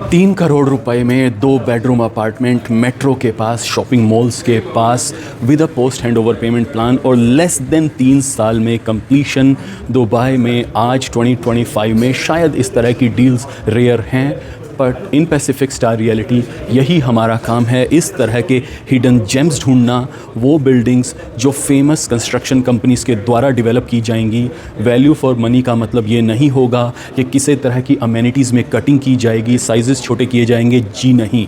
3 करोड़ रुपए में 2 bedroom apartment metro के पास, शॉपिंग मॉल्स के पास, with a post hand over payment plan और लेस देन 3 साल में कंप्लीशन। दुबई में आज 2025 में शायद इस तरह की डील्स रेयर हैं, but in Pacific star reality यही हमारा काम है, इस तरह के हिडन जेम्स ढूंढना। वो बिल्डिंग्स जो फेमस कंस्ट्रक्शन कंपनीज़ के द्वारा डेवलप की जाएंगी। वैल्यू फॉर मनी का मतलब ये नहीं होगा कि किसी तरह की अमेनिटीज़ में कटिंग की जाएगी, साइजेस छोटे किए जाएंगे, जी नहीं।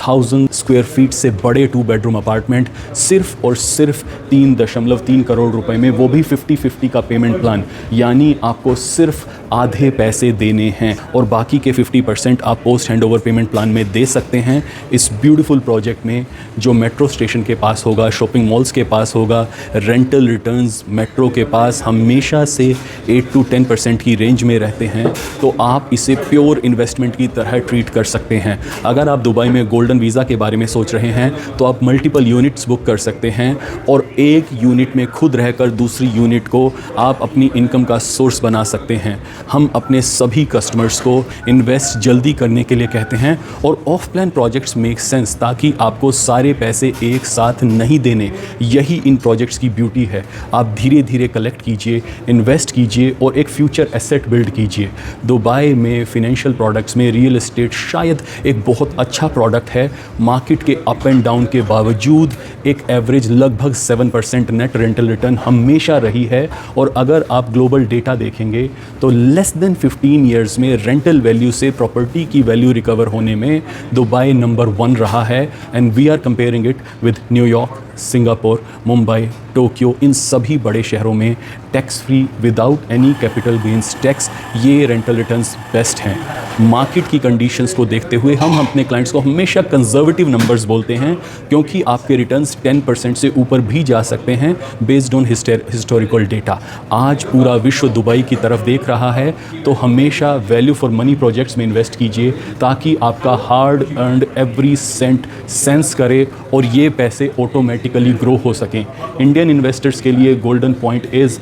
1000 स्क्वायर फीट से बड़े 2 बेडरूम अपार्टमेंट सिर्फ और सिर्फ 3.3 करोड़ रुपए में, वो भी 50-50 का पेमेंट प्लान, यानी आपको सिर्फ आधे पैसे देने हैं और बाकी के 50% आप post hand over payment plan में दे सकते हैं। इस ब्यूटीफुल प्रोजेक्ट में जो मेट्रो स्टेशन के पास होगा, शॉपिंग मॉल्स के पास होगा, रेंटल रिटर्न्स मेट्रो के पास हमेशा से 8 to 10% की रेंज में रहते हैं, तो आप इसे प्योर इन्वेस्टमेंट की तरह ट्रीट कर सकते हैं। अगर आप दुबई में गोल्डन वीज़ा के बारे में सोच रहे हैं तो आप मल्टीपल यूनिट्स बुक कर सकते हैं और एक यूनिट में खुद रहकर दूसरी यूनिट को आप अपनी इनकम का सोर्स बना सकते हैं। हम अपने सभी कस्टमर्स को इन्वेस्ट जल्दी करने के लिए कहते हैं और of plan projects make sense, ताकि आपको सारे पैसे एक साथ नहीं देने। यही इन प्रोजेक्ट्स की ब्यूटी है। आप धीरे धीरे कलेक्ट कीजिए, इन्वेस्ट कीजिए और एक फ्यूचर एसेट बिल्ड कीजिए। दुबई में फिनेंशियल प्रोडक्ट्स में रियल एस्टेट शायद एक बहुत अच्छा प्रोडक्ट है। मार्केट के अप एंड डाउन के बावजूद एक एवरेज लगभग 7% नेट रेंटल रिटर्न हमेशा रही है। और अगर आप ग्लोबल डेटा देखेंगे तो लेस देन 15 ईयर्स में रेंटल वैल्यू से प्रॉपर्टी की वैल्यू रिकवर होने में दुबई नंबर 1 रहा है। And we are comparing it with New York, Singapore, Mumbai, Tokyo. इन सभी बड़े शहरों में tax free, without any capital gains tax, ये रेंटल रिटर्न्स बेस्ट हैं। मार्केट की कंडीशंस को देखते हुए हम अपने क्लाइंट्स को हमेशा कंजर्वेटिव नंबर्स बोलते हैं, क्योंकि आपके रिटर्न्स 10% से ऊपर भी जा सकते हैं बेस्ड ऑन हिस्टोरिकल डेटा। आज पूरा विश्व दुबई की तरफ देख रहा है, तो हमेशा वैल्यू फॉर मनी प्रोजेक्ट्स में इन्वेस्ट कीजिए, ताकि आपका hard earned every cent sense करे और ये पैसे ऑटोमेटिकली ग्रो हो सकें। इंडियन इन्वेस्टर्स के लिए गोल्डन पॉइंट इज़,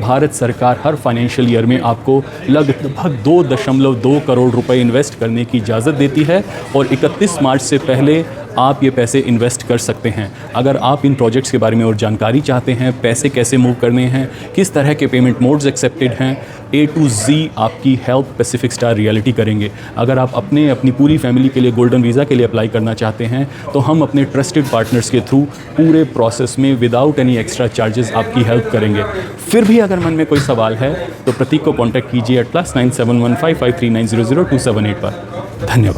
भारत सरकार हर फाइनेंशियल ईयर में आपको लगभग 2.2 करोड़ रुपए इन्वेस्ट करने की इजाज़त देती है और 31 मार्च से पहले आप ये पैसे इन्वेस्ट कर सकते हैं। अगर आप इन प्रोजेक्ट्स के बारे में और जानकारी चाहते हैं, पैसे कैसे मूव करने हैं, किस तरह के पेमेंट मोड्स एक्सेप्टेड हैं, A to Z आपकी हेल्प पैसिफिक स्टार रियलिटी करेंगे। अगर आप अपनी पूरी फैमिली के लिए गोल्डन वीज़ा के लिए अप्लाई करना चाहते हैं, तो हम अपने ट्रस्टेड पार्टनर्स के थ्रू पूरे प्रोसेस में विदाउट एनी एक्स्ट्रा चार्जेस आपकी हेल्प करेंगे। फिर भी अगर मन में कोई सवाल है तो प्रतीक को कॉन्टैक्ट कीजिए +971553900278 पर। धन्यवाद।